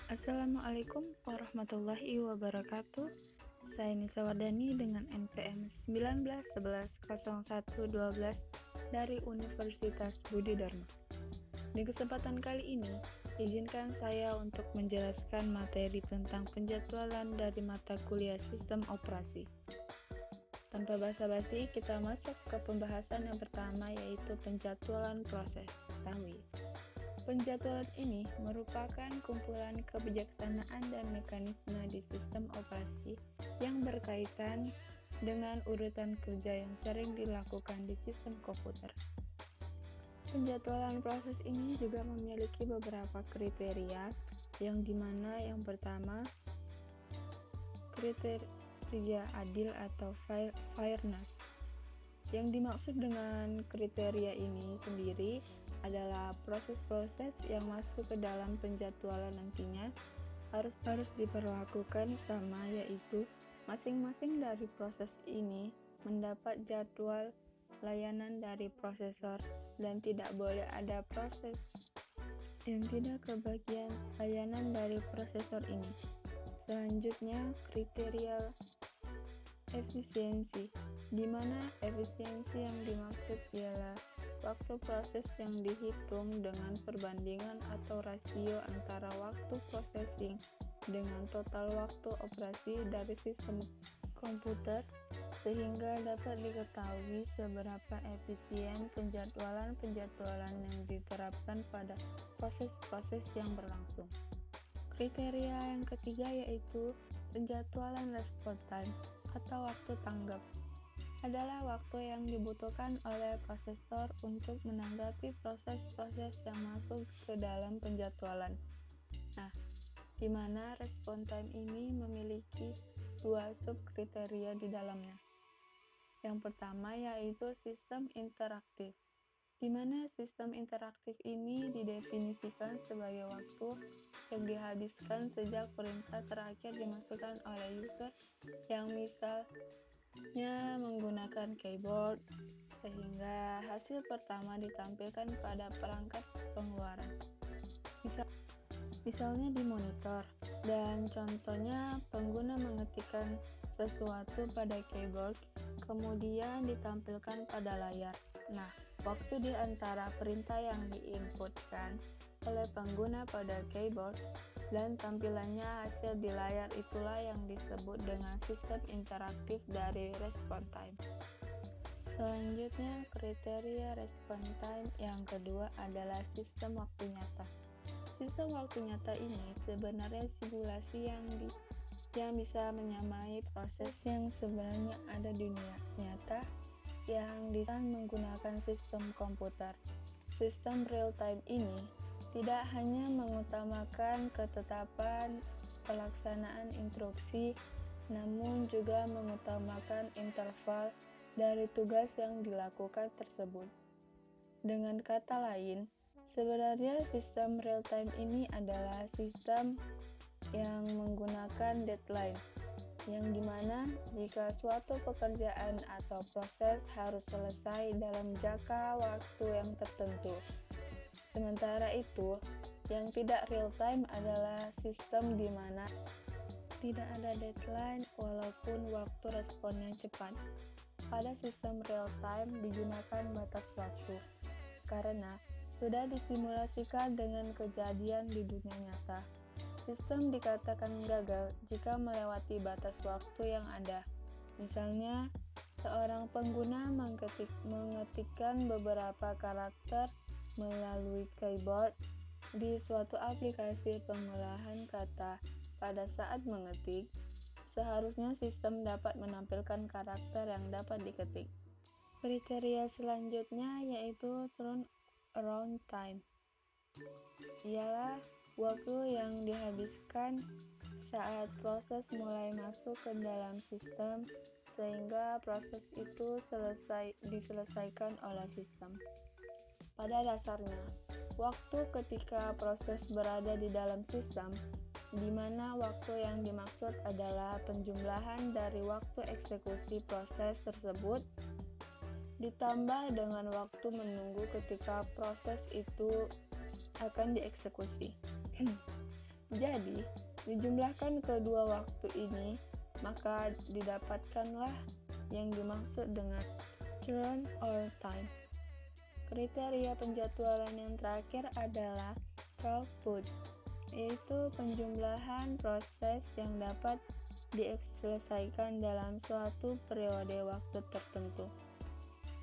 Assalamualaikum warahmatullahi wabarakatuh. Saya Nisa Wardani dengan NPM 19110112 dari Universitas Budi Dharma. Di kesempatan kali ini, izinkan saya untuk menjelaskan materi tentang penjadwalan dari mata kuliah Sistem Operasi. Tanpa basa-basi, kita masuk ke pembahasan yang pertama, yaitu penjadwalan proses. Ketahui. Penjadwalan ini merupakan kumpulan kebijaksanaan dan mekanisme di sistem operasi yang berkaitan dengan urutan kerja yang sering dilakukan di sistem komputer. Penjadwalan proses ini juga memiliki beberapa kriteria, yang dimana yang pertama, kriteria adil atau fairness. Yang dimaksud dengan kriteria ini sendiri adalah proses-proses yang masuk ke dalam penjadwalan nantinya harus diperlakukan sama, yaitu masing-masing dari proses ini mendapat jadwal layanan dari prosesor dan tidak boleh ada proses yang tidak kebagian layanan dari prosesor ini. Selanjutnya, kriteria efisiensi, di mana efisiensi yang dimaksud ialah waktu proses yang dihitung dengan perbandingan atau rasio antara waktu processing dengan total waktu operasi dari sistem komputer, sehingga dapat diketahui seberapa efisien penjadwalan yang diterapkan pada proses-proses yang berlangsung. Kriteria yang ketiga yaitu penjadwalan response time atau waktu tanggap, adalah waktu yang dibutuhkan oleh prosesor untuk menanggapi proses-proses yang masuk ke dalam penjadwalan. Nah, di mana response time ini memiliki dua subkriteria di dalamnya. Yang pertama yaitu sistem interaktif, di mana sistem interaktif ini didefinisikan sebagai waktu yang dihabiskan sejak perintah terakhir dimasukkan oleh user yang misalnya menggunakan keyboard, sehingga hasil pertama ditampilkan pada perangkat pengeluaran. Misalnya di monitor, dan contohnya pengguna mengetikkan sesuatu pada keyboard, kemudian ditampilkan pada layar. Nah, waktu di antara perintah yang diinputkan oleh pengguna pada keyboard dan tampilannya hasil di layar itulah yang disebut dengan sistem interaktif dari response time. Selanjutnya, kriteria response time yang kedua adalah sistem waktu nyata. Sistem waktu nyata ini sebenarnya simulasi yang bisa menyamai proses yang sebenarnya ada di dunia nyata yang dilakukan menggunakan sistem komputer. Sistem real time ini tidak hanya mengutamakan ketetapan pelaksanaan instruksi, namun juga mengutamakan interval dari tugas yang dilakukan tersebut. Dengan kata lain, sebenarnya sistem real time ini adalah sistem yang menggunakan deadline, yang dimana jika suatu pekerjaan atau proses harus selesai dalam jangka waktu yang tertentu. Sementara itu, yang tidak real time adalah sistem di mana tidak ada deadline walaupun waktu responnya cepat. Pada sistem real time digunakan batas waktu, karena sudah disimulasikan dengan kejadian di dunia nyata. Sistem dikatakan gagal jika melewati batas waktu yang ada. Misalnya, seorang pengguna mengetikkan beberapa karakter melalui keyboard di suatu aplikasi pengolahan kata. Pada saat mengetik, seharusnya sistem dapat menampilkan karakter yang dapat diketik. Kriteria selanjutnya yaitu turnaround time, ialah waktu yang dihabiskan saat proses mulai masuk ke dalam sistem sehingga proses itu diselesaikan oleh sistem. Pada dasarnya, waktu ketika proses berada di dalam sistem, di mana waktu yang dimaksud adalah penjumlahan dari waktu eksekusi proses tersebut ditambah dengan waktu menunggu ketika proses itu akan dieksekusi. Jadi, dijumlahkan kedua waktu ini, maka didapatkanlah yang dimaksud dengan turn or time. Kriteria penjadwalan yang terakhir adalah throughput, yaitu penjumlahan proses yang dapat diselesaikan dalam suatu periode waktu tertentu.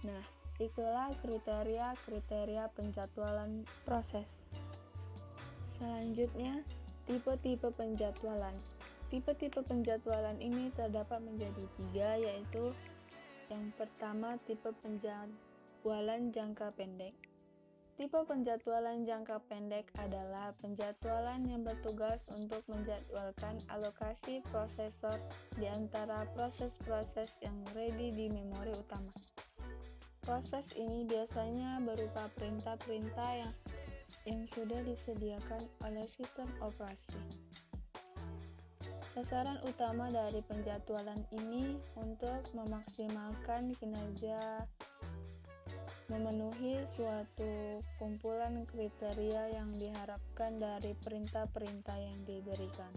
Nah, itulah kriteria penjadwalan proses. Selanjutnya, tipe-tipe penjadwalan. Tipe-tipe penjadwalan ini terdapat menjadi 3, yaitu yang pertama, tipe penjadwalan jangka pendek. Tipe penjadwalan jangka pendek adalah penjadwalan yang bertugas untuk menjadwalkan alokasi prosesor di antara proses-proses yang ready di memori utama. Proses ini biasanya berupa perintah-perintah yang sudah disediakan oleh sistem operasi. Sasaran utama dari penjadwalan ini untuk memaksimalkan kinerja memenuhi suatu kumpulan kriteria yang diharapkan dari perintah-perintah yang diberikan.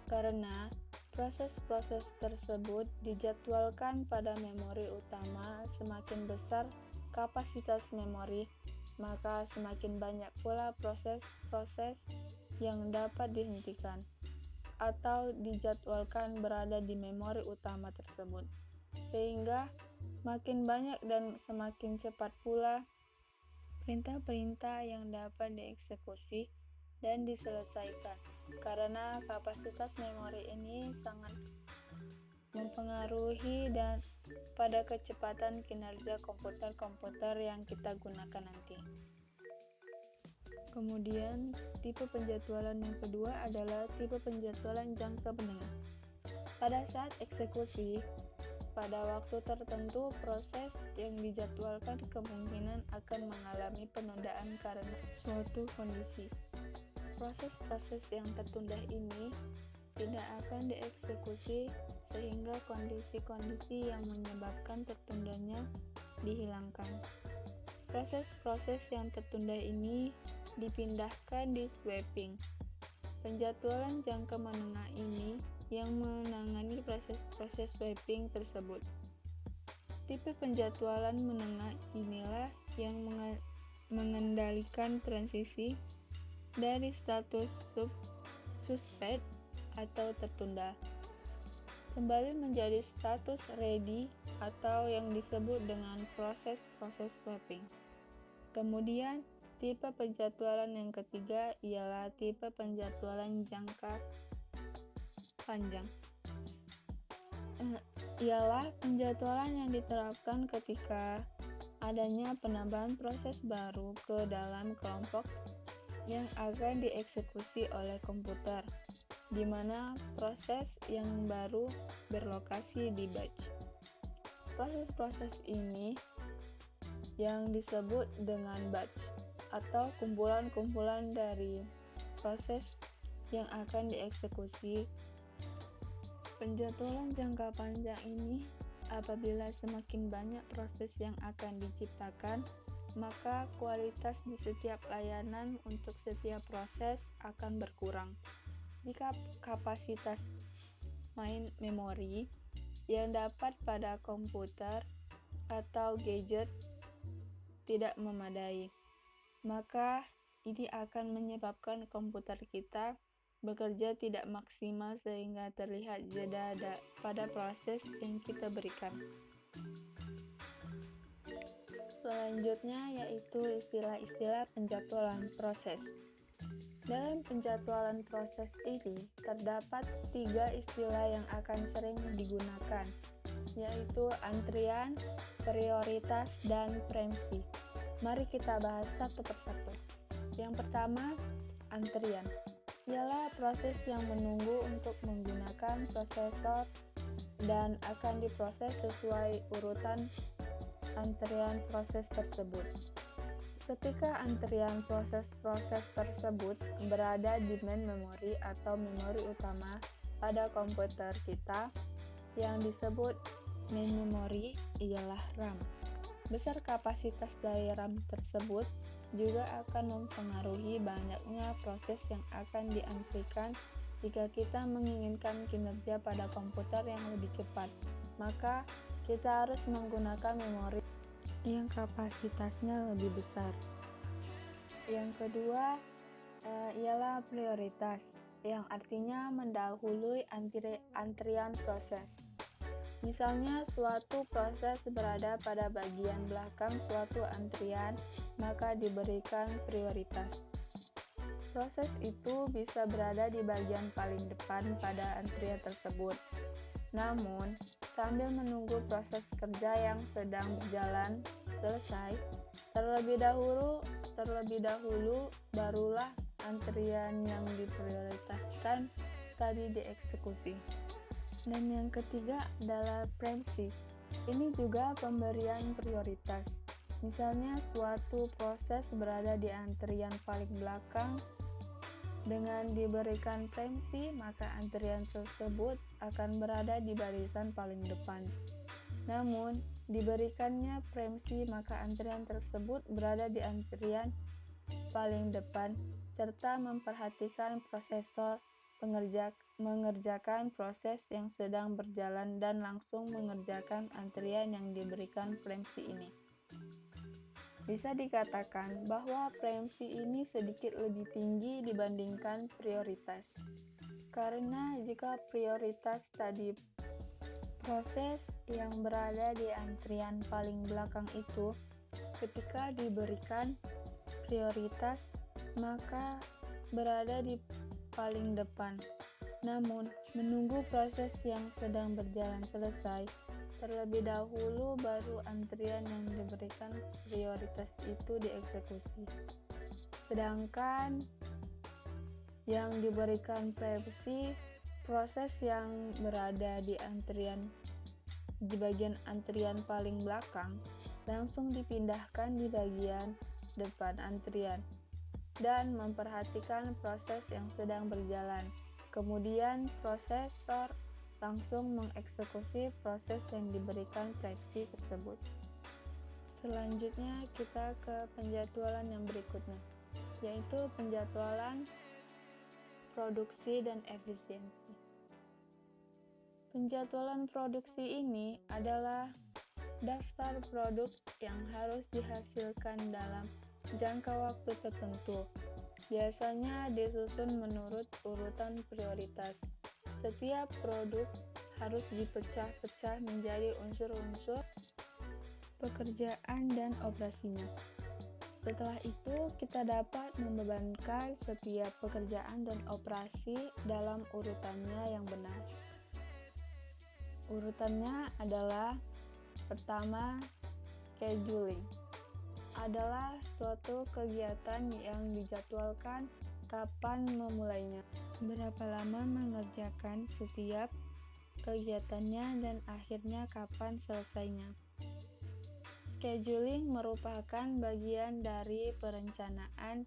Karena proses-proses tersebut dijadwalkan pada memori utama, semakin besar kapasitas memori, maka semakin banyak pula proses-proses yang dapat dihentikan atau dijadwalkan berada di memori utama tersebut, sehingga makin banyak dan semakin cepat pula perintah-perintah yang dapat dieksekusi dan diselesaikan, karena kapasitas memori ini sangat mempengaruhi dan pada kecepatan kinerja komputer-komputer yang kita gunakan nanti. Kemudian, tipe penjadwalan yang kedua adalah tipe penjadwalan jangka menengah. Pada saat eksekusi, pada waktu tertentu, proses yang dijadwalkan kemungkinan akan mengalami penundaan karena suatu kondisi. Proses-proses yang tertunda ini tidak akan dieksekusi sehingga kondisi-kondisi yang menyebabkan tertundanya dihilangkan. Proses-proses yang tertunda ini dipindahkan di swapping. Penjadwalan jangka menengah ini yang menangani proses-proses swapping tersebut. Tipe penjadwalan menengah inilah yang mengendalikan transisi dari status suspend atau tertunda kembali menjadi status ready atau yang disebut dengan proses-proses swapping. Kemudian, tipe penjadwalan yang ketiga ialah tipe penjadwalan jangka panjang. Ialah penjadwalan yang diterapkan ketika adanya penambahan proses baru ke dalam kelompok yang akan dieksekusi oleh komputer, di mana proses yang baru berlokasi di batch. Proses-proses ini yang disebut dengan batch atau kumpulan-kumpulan dari proses yang akan dieksekusi. Penjadwalan jangka panjang ini apabila semakin banyak proses yang akan diciptakan, maka kualitas di setiap layanan untuk setiap proses akan berkurang. Jika kapasitas main memori yang dapat pada komputer atau gadget tidak memadai, maka ini akan menyebabkan komputer kita bekerja tidak maksimal sehingga terlihat jeda pada proses yang kita berikan. Selanjutnya yaitu istilah-istilah penjadwalan proses. Dalam penjadwalan proses ini terdapat 3 istilah yang akan sering digunakan, yaitu antrian, prioritas, dan preemsi. Mari kita bahas satu persatu. Yang pertama, antrian. Ialah proses yang menunggu untuk menggunakan prosesor dan akan diproses sesuai urutan antrian proses tersebut. Ketika antrian proses-proses tersebut berada di main memory atau memori utama pada komputer kita, yang disebut main memory ialah RAM. Besar kapasitas daya RAM tersebut juga akan mempengaruhi banyaknya proses yang akan diantrikan. Jika kita menginginkan kinerja pada komputer yang lebih cepat, maka kita harus menggunakan memori yang kapasitasnya lebih besar. Yang kedua ialah prioritas, yang artinya mendahului antrian proses. Misalnya suatu proses berada pada bagian belakang suatu antrian, maka diberikan prioritas. Proses itu bisa berada di bagian paling depan pada antrian tersebut. Namun, sambil menunggu proses kerja yang sedang berjalan selesai, terlebih dahulu barulah antrian yang diprioritaskan tadi dieksekusi. Dan yang ketiga adalah preempsi. Ini juga pemberian prioritas. Misalnya suatu proses berada di antrian paling belakang, dengan diberikan preempsi, maka antrian tersebut akan berada di barisan paling depan. Namun, diberikannya preempsi, maka antrian tersebut berada di antrian paling depan, serta memperhatikan prosesor mengerjakan proses yang sedang berjalan dan langsung mengerjakan antrian yang diberikan preempsi ini. Bisa dikatakan bahwa preempsi ini sedikit lebih tinggi dibandingkan prioritas. Karena jika prioritas tadi proses yang berada di antrian paling belakang itu, ketika diberikan prioritas, maka berada di paling depan. Namun, menunggu proses yang sedang berjalan selesai, terlebih dahulu baru antrian yang diberikan prioritas itu dieksekusi. Sedangkan yang diberikan preempsi, proses yang berada di bagian antrian paling belakang langsung dipindahkan di bagian depan antrian dan memperhatikan proses yang sedang berjalan. Kemudian prosesor langsung mengeksekusi proses yang diberikan preempsi tersebut. Selanjutnya kita ke penjadwalan yang berikutnya, yaitu penjadwalan produksi dan efisiensi. Penjadwalan produksi ini adalah daftar produk yang harus dihasilkan dalam jangka waktu tertentu. Biasanya disusun menurut urutan prioritas. Setiap produk harus dipecah-pecah menjadi unsur-unsur pekerjaan dan operasinya. Setelah itu, kita dapat membebankan setiap pekerjaan dan operasi dalam urutannya yang benar. Urutannya adalah: pertama, scheduling adalah suatu kegiatan yang dijadwalkan kapan memulainya, berapa lama mengerjakan setiap kegiatannya, dan akhirnya kapan selesainya. Scheduling merupakan bagian dari perencanaan,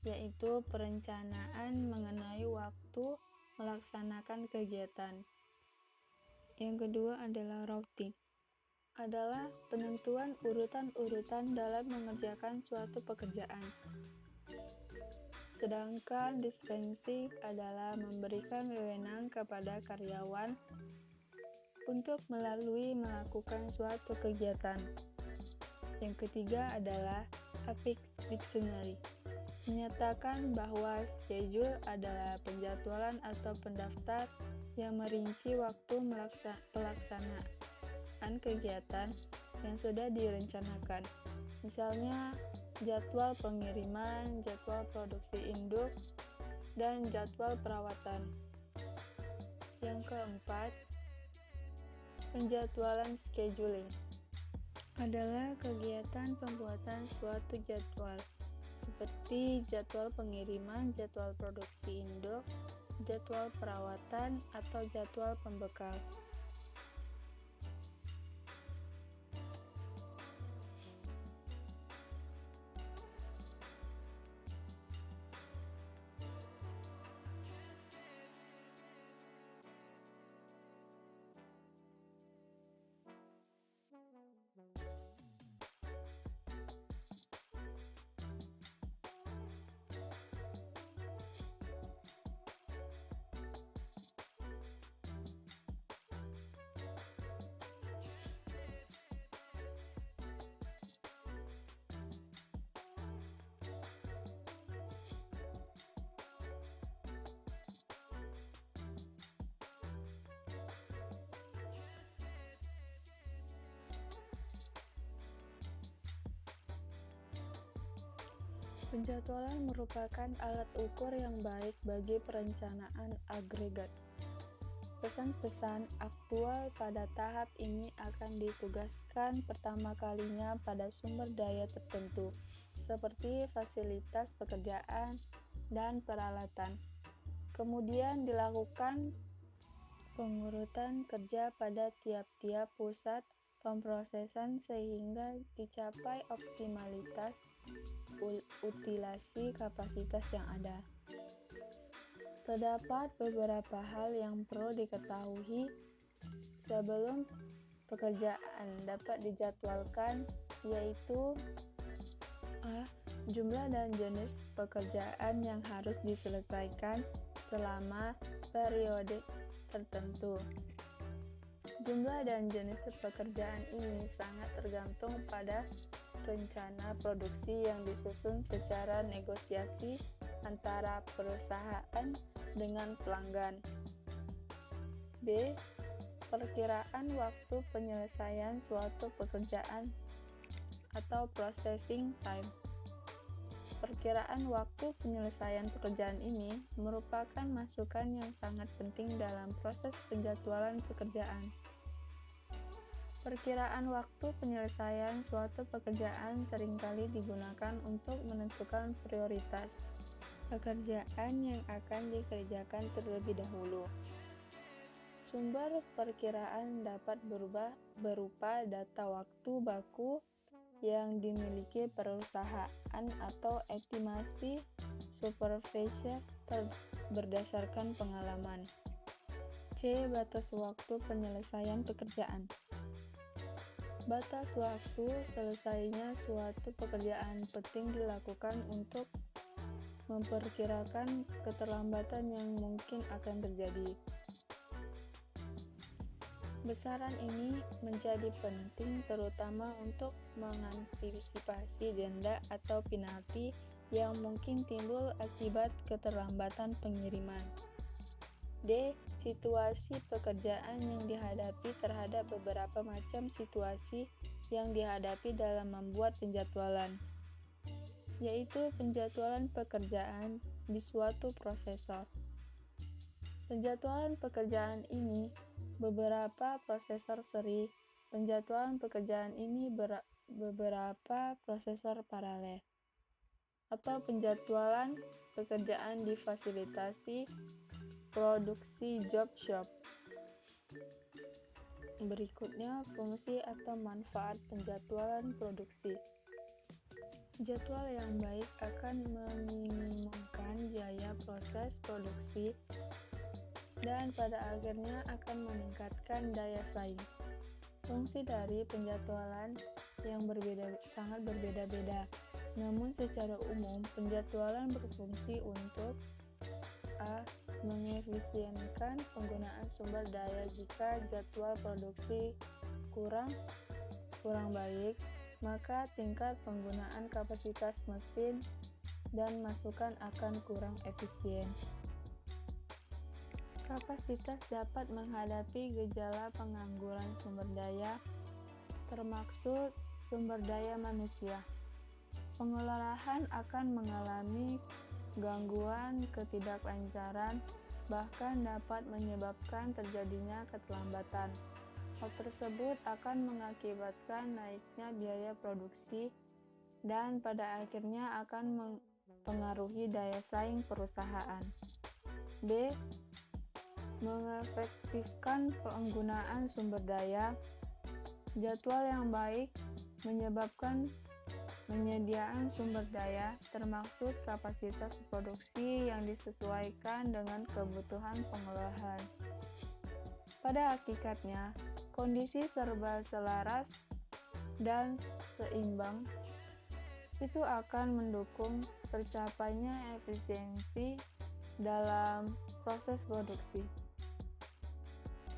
yaitu perencanaan mengenai waktu melaksanakan kegiatan. Yang kedua adalah routing, adalah penentuan urutan-urutan dalam mengerjakan suatu pekerjaan. Sedangkan dispensing adalah memberikan wewenang kepada karyawan untuk melakukan suatu kegiatan. Yang ketiga adalah affix dictionary, menyatakan bahwa schedule adalah penjadwalan atau pendaftar yang merinci waktu pelaksanaan kegiatan yang sudah direncanakan. Misalnya, jadwal pengiriman, jadwal produksi induk, dan jadwal perawatan. Yang keempat, penjadwalan scheduling adalah kegiatan pembuatan suatu jadwal, seperti jadwal pengiriman, jadwal produksi induk, jadwal perawatan, atau jadwal pembekal. Penjadwalan merupakan alat ukur yang baik bagi perencanaan agregat. Pesan-pesan aktual pada tahap ini akan ditugaskan pertama kalinya pada sumber daya tertentu, seperti fasilitas pekerjaan dan peralatan. Kemudian dilakukan pengurutan kerja pada tiap-tiap pusat pemrosesan sehingga dicapai optimalitas utilasi kapasitas yang ada. Terdapat beberapa hal yang perlu diketahui sebelum pekerjaan dapat dijadwalkan, yaitu A. Jumlah dan jenis pekerjaan yang harus diselesaikan selama periode tertentu. Jumlah dan jenis pekerjaan ini sangat tergantung pada rencana produksi yang disusun secara negosiasi antara perusahaan dengan pelanggan. B. Perkiraan waktu penyelesaian suatu pekerjaan atau processing time. Perkiraan waktu penyelesaian pekerjaan ini merupakan masukan yang sangat penting dalam proses penjadwalan pekerjaan. Perkiraan waktu penyelesaian suatu pekerjaan seringkali digunakan untuk menentukan prioritas pekerjaan yang akan dikerjakan terlebih dahulu. Sumber perkiraan dapat berubah berupa data waktu baku yang dimiliki perusahaan atau estimasi supervisor berdasarkan pengalaman. C. Batas waktu penyelesaian pekerjaan. Batas waktu selesainya suatu pekerjaan penting dilakukan untuk memperkirakan keterlambatan yang mungkin akan terjadi. Besaran ini menjadi penting terutama untuk mengantisipasi denda atau penalti yang mungkin timbul akibat keterlambatan pengiriman. D. Situasi pekerjaan yang dihadapi. Terhadap beberapa macam situasi yang dihadapi dalam membuat penjadwalan, yaitu penjadwalan pekerjaan di suatu prosesor. Penjadwalan pekerjaan ini beberapa prosesor seri. Penjadwalan pekerjaan ini beberapa prosesor paralel. Atau penjadwalan pekerjaan di fasilitasi produksi job shop. Berikutnya, fungsi atau manfaat penjadwalan produksi. Jadwal yang baik akan meminimumkan biaya proses produksi dan pada akhirnya akan meningkatkan daya saing. Fungsi dari penjadwalan yang sangat berbeda-beda. Namun secara umum, penjadwalan berfungsi untuk A. Mengefisienkan penggunaan sumber daya. Jika jadwal produksi kurang baik, maka tingkat penggunaan kapasitas mesin dan masukan akan kurang efisien. Kapasitas dapat menghadapi gejala pengangguran sumber daya, termaksud sumber daya manusia. Pengelolaan akan mengalami gangguan, ketidaklancaran, bahkan dapat menyebabkan terjadinya keterlambatan. Hal tersebut akan mengakibatkan naiknya biaya produksi dan pada akhirnya akan mempengaruhi daya saing perusahaan. B. Mengefektifkan penggunaan sumber daya. Jadwal yang baik menyebabkan penyediaan sumber daya, termaksud kapasitas produksi yang disesuaikan dengan kebutuhan pengolahan. Pada hakikatnya, kondisi serba selaras dan seimbang itu akan mendukung tercapainya efisiensi dalam proses produksi.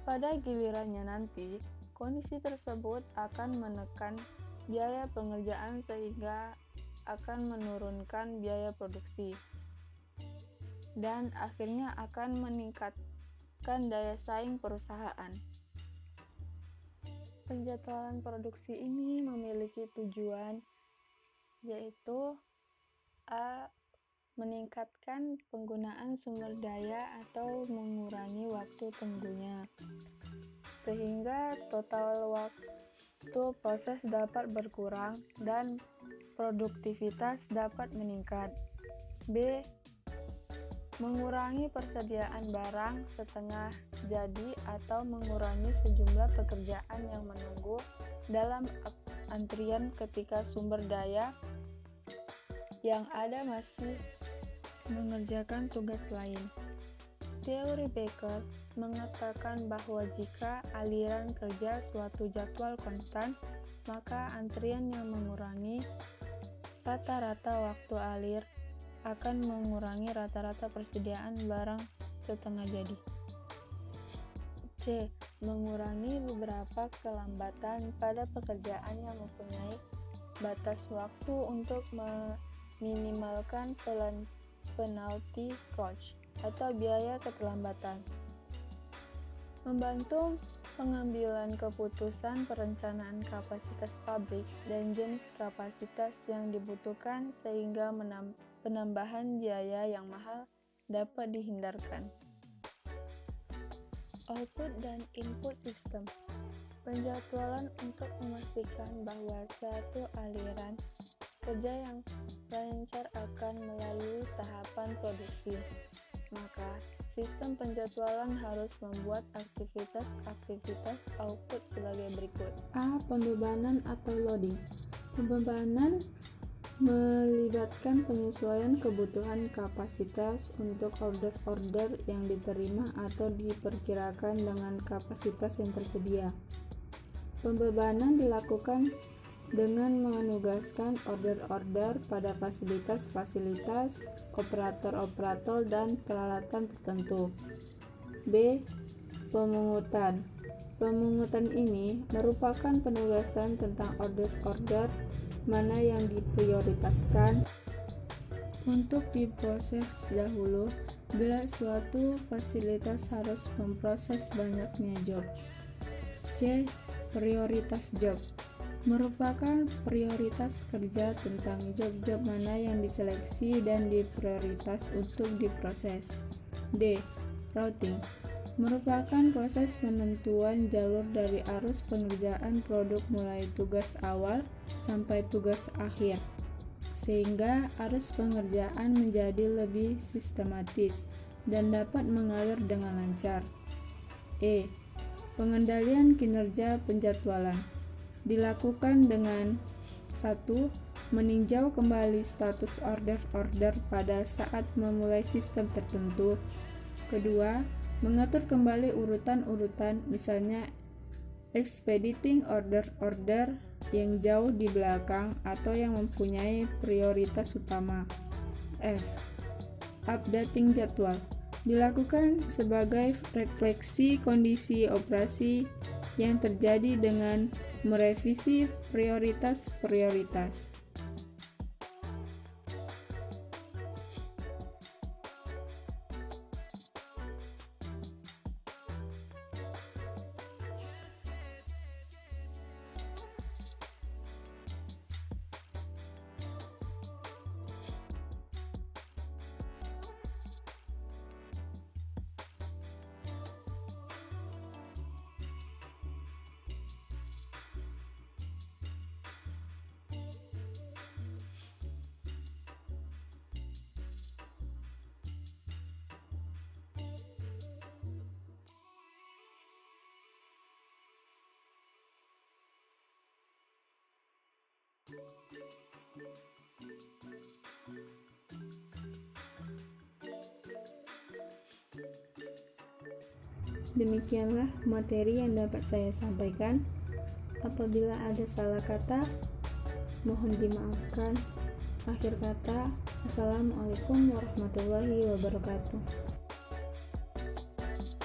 Pada gilirannya nanti, kondisi tersebut akan menekan biaya pengerjaan sehingga akan menurunkan biaya produksi dan akhirnya akan meningkatkan daya saing perusahaan. Penjadwalan produksi ini memiliki tujuan, yaitu A. Meningkatkan penggunaan sumber daya atau mengurangi waktu tunggunya, sehingga total waktu proses dapat berkurang dan produktivitas dapat meningkat. B. Mengurangi persediaan barang setengah jadi atau mengurangi sejumlah pekerjaan yang menunggu dalam antrian ketika sumber daya yang ada masih mengerjakan tugas lain. Teori Baker mengatakan bahwa jika aliran kerja suatu jadwal konstan, maka antrian yang mengurangi rata-rata waktu alir akan mengurangi rata-rata persediaan barang setengah jadi. C. Mengurangi beberapa kelambatan pada pekerjaan yang mempunyai batas waktu untuk meminimalkan penalti cost atau biaya keterlambatan. Membantu pengambilan keputusan perencanaan kapasitas pabrik dan jenis kapasitas yang dibutuhkan sehingga penambahan biaya yang mahal dapat dihindarkan. Output dan input system. Penjadwalan untuk memastikan bahwa suatu aliran kerja yang lancar akan melalui tahapan produksi. Maka, sistem penjadwalan harus membuat aktivitas output sebagai berikut. A. Pembebanan atau loading. Pembebanan melibatkan penyesuaian kebutuhan kapasitas untuk order-order yang diterima atau diperkirakan dengan kapasitas yang tersedia. Pembebanan dilakukan dengan menugaskan order-order pada fasilitas-fasilitas, operator-operator, dan peralatan tertentu. B. Pemungutan. Pemungutan ini merupakan penugasan tentang order-order mana yang diprioritaskan untuk diproses dahulu bila suatu fasilitas harus memproses banyaknya job. C. Prioritas job merupakan prioritas kerja tentang job-job mana yang diseleksi dan diprioritas untuk diproses. D. Routing merupakan proses penentuan jalur dari arus pengerjaan produk mulai tugas awal sampai tugas akhir, sehingga arus pengerjaan menjadi lebih sistematis dan dapat mengalir dengan lancar. E. Pengendalian kinerja penjadwalan dilakukan dengan 1. Meninjau kembali status order-order pada saat memulai sistem tertentu. 2. Mengatur kembali urutan-urutan, misalnya expediting order-order yang jauh di belakang atau yang mempunyai prioritas utama. F. Updating jadwal dilakukan sebagai refleksi kondisi operasi yang terjadi dengan merevisi prioritas-prioritas. Demikianlah materi yang dapat saya sampaikan. Apabila ada salah kata, mohon dimaafkan. Akhir kata, Assalamualaikum warahmatullahi wabarakatuh.